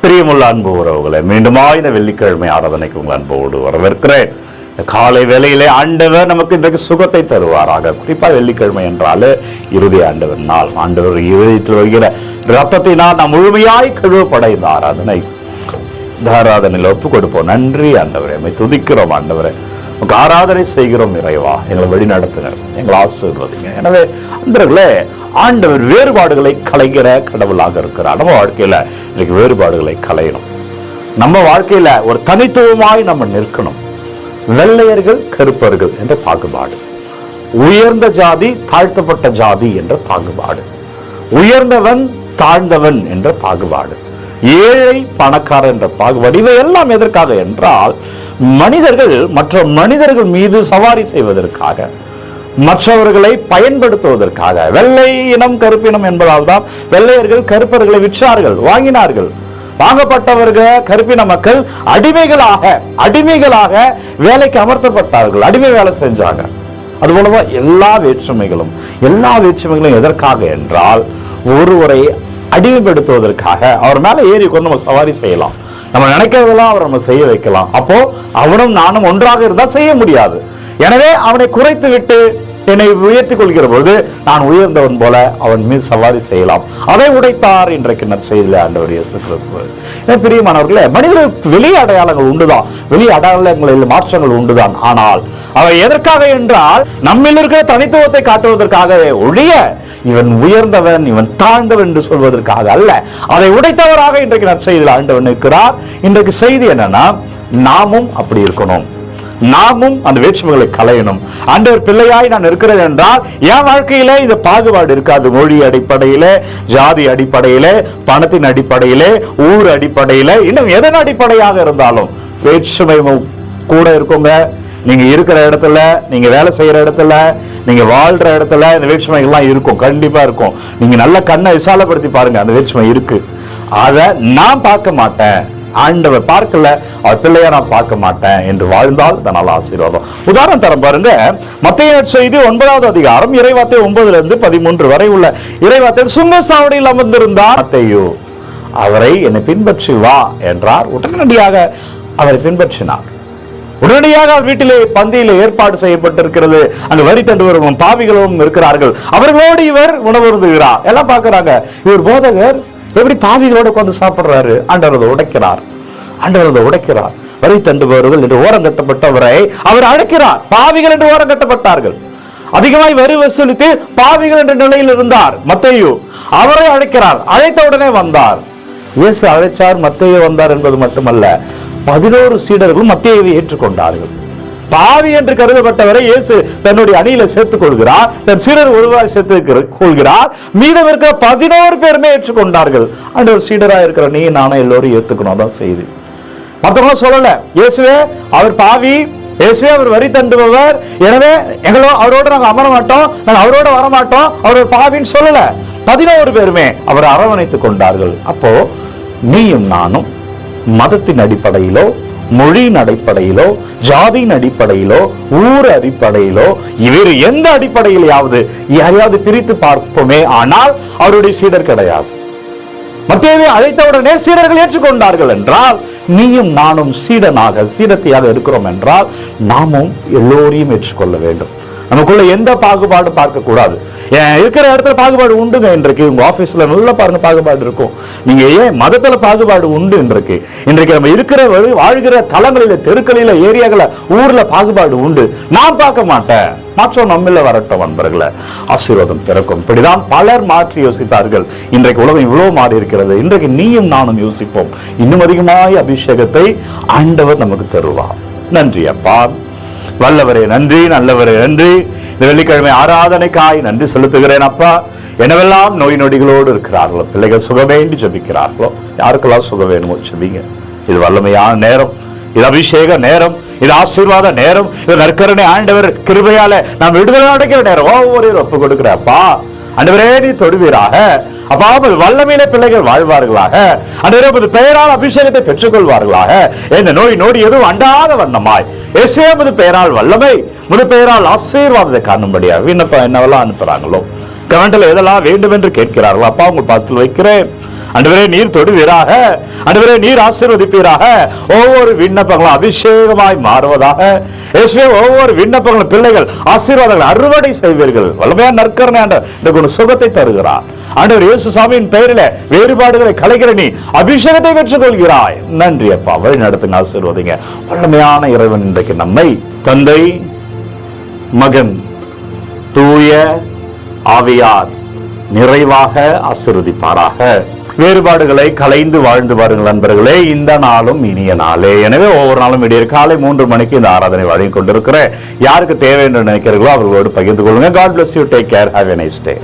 பிரியமுள்ள அன்பு உறவுகளை மீண்டுமாய் இந்த வெள்ளிக்கிழமை ஆராதனைக்கு உங்கள் அன்போடு வரவேற்கிறேன். காலை வேளையிலே ஆண்டவர் நமக்கு இன்றைக்கு சுகத்தை தருவாராக. குறிப்பாக வெள்ளிக்கிழமை என்றாலே இறுதி ஆண்டவர் நாள். ஆண்டவர் இருதயத்தில் வருகிற ரத்தத்தினால் நாம் முழுமையாய் கழுவப்பட இந்த ஆராதனையில் ஒப்பு கொடுப்போம். நன்றி ஆண்டவரே, நம்மை துதிக்கிறோம் ஆண்டவரே, நமக்கு ஆராதனை செய்கிறோம் இறைவா, எங்களை வழி நடத்துங்க, எங்களை ஆசீர்வதிங்க. எனவே அன்பர்களே, ஆண்டவர் வேறுபாடுகளை களைகிற கடவுளாக இருக்கிறார். நம்ம வாழ்க்கையில இன்னைக்கு வேறுபாடுகளை களையணும். நம்ம வாழ்க்கையில ஒரு தனித்துவமாய் நம்ம நிற்கணும். வெள்ளையர்கள் கருப்பர்கள் என்ற பாகுபாடு, உயர்ந்த ஜாதி தாழ்த்தப்பட்ட ஜாதி என்ற பாகுபாடு, உயர்ந்தவன் தாழ்ந்தவன் என்ற பாகுபாடு, ஏழை பணக்காரர் என்ற பாகுபாடு, இவை எல்லாம் எதற்காக என்றால் மனிதர்கள் மற்ற மனிதர்கள் மீது சவாரி செய்வதற்காக, மற்றவர்களை பயன்படுத்துவதற்காக. வெள்ளை இனம் கருப்பினம் என்பதால் தான் வெள்ளையர்கள் கருப்பர்களை விற்றார்கள், வாங்கினார்கள். வாங்கப்பட்டவர்கள் கருப்பின மக்கள் அடிமைகளாக வேலைக்கு அமர்த்தப்பட்டார்கள், அடிமை வேலை செஞ்சாங்க. அதுபோலதான் எல்லா வேற்றுமைகளும் எதற்காக என்றால் ஒருவரை அடிமைப்படுத்துவதற்காக. அவர் மேல ஏறி கொண்டு நம்ம சவாரி செய்யலாம், நம்ம நினைக்கிறதெல்லாம் அவர் நம்ம செய்ய வைக்கலாம். அப்போ அவனும் நானும் ஒன்றாக இருந்தால் செய்ய முடியாது. எனவே அவனை குறைத்து விட்டு என்னை உயர்த்தி கொள்கிற பொழுது நான் உயர்ந்தவன் போல அவன் மீது சவாரி செய்யலாம். அதை உடைத்தார் இன்றைக்கு நற்செய்தியிலே ஆண்டவர் இயேசு கிறிஸ்து. பிரியமானவர்களே, மனிதர்களுக்கு வெளி அடையாளங்கள் உண்டுதான், வெளி அடையாளங்களில் மாற்றங்கள் உண்டுதான். ஆனால் அவை எதற்காக என்றால் நம்மில் இருக்கிற தனித்துவத்தை காட்டுவதற்காகவே ஒழிய இவன் உயர்ந்தவன் இவன் தாழ்ந்தவன் என்று சொல்வதற்காக அல்ல. அதை உடைத்தவராக இன்றைக்கு நற்செய்தியில் ஆண்டவர் இருக்கிறார். இன்றைக்கு செய்தி என்னன்னா, நாமும் அப்படி இருக்கணும், நாமும் அந்த வேற்றுமைகளை களையணும். ஆண்டவர் பிள்ளையாய் நான் இருக்கிறேன் என்றால் என் வாழ்க்கையிலே இந்த பாகுபாடு இருக்காது. மொழி அடிப்படையிலே, ஜாதி அடிப்படையிலே, பணத்தின் அடிப்படையிலே, ஊர் அடிப்படையிலே, இன்னும் எதன் அடிப்படையாக இருந்தாலும் வேற்றுமை கூட இருக்குங்க. நீங்க இருக்கிற இடத்துல, நீங்க வேலை செய்யற இடத்துல, நீங்க வாழ்ற இடத்துல இந்த வேற்றுமைகள்லாம் இருக்கும், கண்டிப்பா இருக்கும். நீங்க நல்ல கண்ணை விசாலப்படுத்தி பாருங்க, அந்த வேற்றுமை இருக்கு. அதை நான் பார்க்க மாட்டேன், ஆண்டவர் பார்க்கல, அவர் பிள்ளையா நான் பார்க்க மாட்டேன் என்று வாழ்ந்தால் அதனால் ஆசீர்வாதம். உதாரணம் தரம் பாருங்க, மத்தேயு நற்செய்தி 9வது அதிகாரம் இறைவார்த்தை 9-13 வரை உள்ள இறைவார்த்தை. சுங்கசாவடியில் அமர்ந்திருந்தார் மத்தேயு, அவரை என்னை பின்பற்றி வா என்றார். உடனடியாக அவரை பின்பற்றினார். உடனடியாக அவர் வீட்டிலே பந்தியிலே ஏற்பாடு செய்யப்பட்டிருக்கிறது. அங்கு வரி தண்டுவரும் பாவிகளும் இருக்கிறார்கள். அவர்களோடு இவர் உணவருந்துகிறார். எல்லாம் பார்க்கிறாங்க, இவர் போதகர் எப்படி பாவிகளோடு உட்கார்ந்து சாப்பிடுறாரு. ஆண்டவர் உடைக்கிறார். வரி தண்டுபவர்கள் என்று ஓரம் கட்டப்பட்டவரை அவர் அழைக்கிறார். பாவிகள் என்று ஓரம் கட்டப்பட்டார்கள். அதிகமாய் வரி வசூலித்து பாவிகள் என்ற நிலையில் இருந்தார் மத்தேயு. அவரை அழைக்கிறார். அழைத்த உடனே வந்தார். இயேசு அழைச்சார், மத்தேயு வந்தார் என்பது மட்டுமல்ல, 11 சீடர்களும் மத்தேயுவை ஏற்றுக்கொண்டார்கள். பாவி என்று கருதப்பட்டவரை இயேசு தன்னுடைய அணியில சேர்த்துக் கொள்கிறார், தன் சீடர் ஒருவராய் சேர்த்துக் கொள்கிறார். மீதம் இருக்கிற 11 பேருமே ஏற்றுக்கொண்டார்கள். ஆண்டவர் சீடராக இருக்கிற நீ நானும் எல்லோரும் ஏத்துக்கணும், அதான் செய்தி. மற்றவங்க சொல்லல, இயேசுவே அவர் பாவி, இயேசுவே அவர் வரி தண்டுபவர், எனவே அவரோட நாங்க அமர மாட்டோம், நாங்க அவரோட வரமாட்டோம், அவர் பாவின்னு சொல்லல. 11 பேருமே அவரை அரவணைத்துக் கொண்டார்கள். அப்போ நீயும் நானும் மதத்தின் அடிப்படையிலோ, மொழியின் அடிப்படையிலோ, ஜாதியின் அடிப்படையிலோ, ஊர் அடிப்படையிலோ, இவர் எந்த அடிப்படையிலாவது யாரையாவது பிரித்து பார்ப்போமே, ஆனால் அவருடைய சீடர் கிடையாது. மத்தேயுவை அழைத்தவுடனே சீடர்கள் ஏற்றுக்கொண்டார்கள் என்றால் நீயும் நானும் சீடத்தியாக இருக்கிறோம் என்றால் நாமும் எல்லோரையும் ஏற்றுக்கொள்ள வேண்டும். நமக்குள்ள எந்த பாகுபாடு பார்க்க கூடாது. இருக்கிற இடத்துல பாகுபாடு உண்டுங்க. இன்றைக்கு உங்க ஆபீஸ்ல நல்ல பாருங்க பாகுபாடு இருக்கும். நீங்க ஏன் மதத்துல பாகுபாடு உண்டு. இன்றைக்கு நம்ம இருக்கிற வாழ்கிற தலங்களில, தெருக்களில, ஏரியாக்கள, ஊர்ல பாகுபாடு உண்டு. நான் பார்க்க மாட்டேன், மாற்றம் நம்மள வரட்டும். நண்பர்களே, ஆசீர்வாதம் பிறக்கும். இப்படிதான் பலர் மாற்றி யோசித்தார்கள். இன்றைக்கு உலகம் இவ்வளவு மாறி இருக்கிறது. இன்றைக்கு நீயும் நானும் யோசிப்போம். இன்னும் அதிகமாய் அபிஷேகத்தை ஆண்டவர் நமக்கு தருவார். நன்றி அப்பா, வல்லவரே நன்றி, நல்லவரே நன்றி. இந்த வெள்ளிக்கிழமை ஆராதனைக்காய் நன்றி செலுத்துகிறேன் அப்பா. என்னவெல்லாம் நோய் நொடிகளோடு இருக்கிறார்களோ, பிள்ளைகள் சுகவேண்டி ஜபிக்கிறார்களோ, யாருக்கெல்லாம் சுக வேணுமோ ஜபிங்க. இது வல்லமையான நேரம், இது அபிஷேக நேரம், இது ஆசீர்வாத நேரம், இது நற்கருணை ஆண்டவர் கிருபையால நாம் விடுதலை அடைக்கிற நேரம். ஒவ்வொரு ஒப்பு கொடுக்கிறப்பா. ஆண்டவரே நீ தொடுவீராக அப்பா. வல்லமையிலே பிள்ளைகள் வாழ்வார்களாக. ஆண்டவரே பெயரால் அபிஷேகத்தை பெற்றுக்கொள்வார்களாக. இந்த நோய் நோடி எதுவும் அண்டாத வண்ணமாய் இயேசுவே பெயரால் வல்லமை, பெயரால் ஆசீர்வாதத்தை காணும்படியாக விண்ணப்பம் என்னவெல்லாம் அனுப்புறாங்களோ, கமெண்ட்ல எதெல்லாம் வேண்டும் என்று கேட்கிறார்களோ அப்பா உங்கள் பாதத்தில் வைக்கிறேன். ஆண்டவரே நீர் தொடுவீராக, ஆண்டவரே நீர் ஆசீர்வதிப்பீராக. ஒவ்வொரு விண்ணப்பங்களும் அபிஷேகமாய் மாறுவதாக. இயேசுவே ஒவ்வொரு விண்ணப்பங்களும் பிள்ளைகள் ஆசீர்வாதங்கள் அறுவடை செய்வீர்கள். வல்லமையான நற்கருணை ஆண்டவர் சுகத்தை தருகிறார். ஆண்டவர் இயேசு சாமியின் பெயரில் வேறுபாடுகளை கலைகிற நீ அபிஷேகத்தை பெற்றுக் கொள்கிறாய். நன்றி அப்பா, வழி நடத்துங்க, ஆசீர்வதிங்க. வல்லமையான இறைவன் இன்றைக்கு நம்மை தந்தை, மகன், தூய ஆவியார் நிறைவாக ஆசீர்வதிப்பாராக. வேறுபாடுகளை கலைந்து வாழ்ந்து பாருங்கள் நண்பர்களே. இந்த நாளும் இனிய நாளே. எனவே ஒவ்வொரு நாளும் விடியற் காலை 3 மணிக்கு இந்த ஆராதனை வழங்கி கொண்டிருக்கிற யாருக்கு தேவை என்று நினைக்கிறீர்களோ அவர்களோடு பகிர்ந்து கொள்ளுங்க. God bless you. Take care. Have a nice day.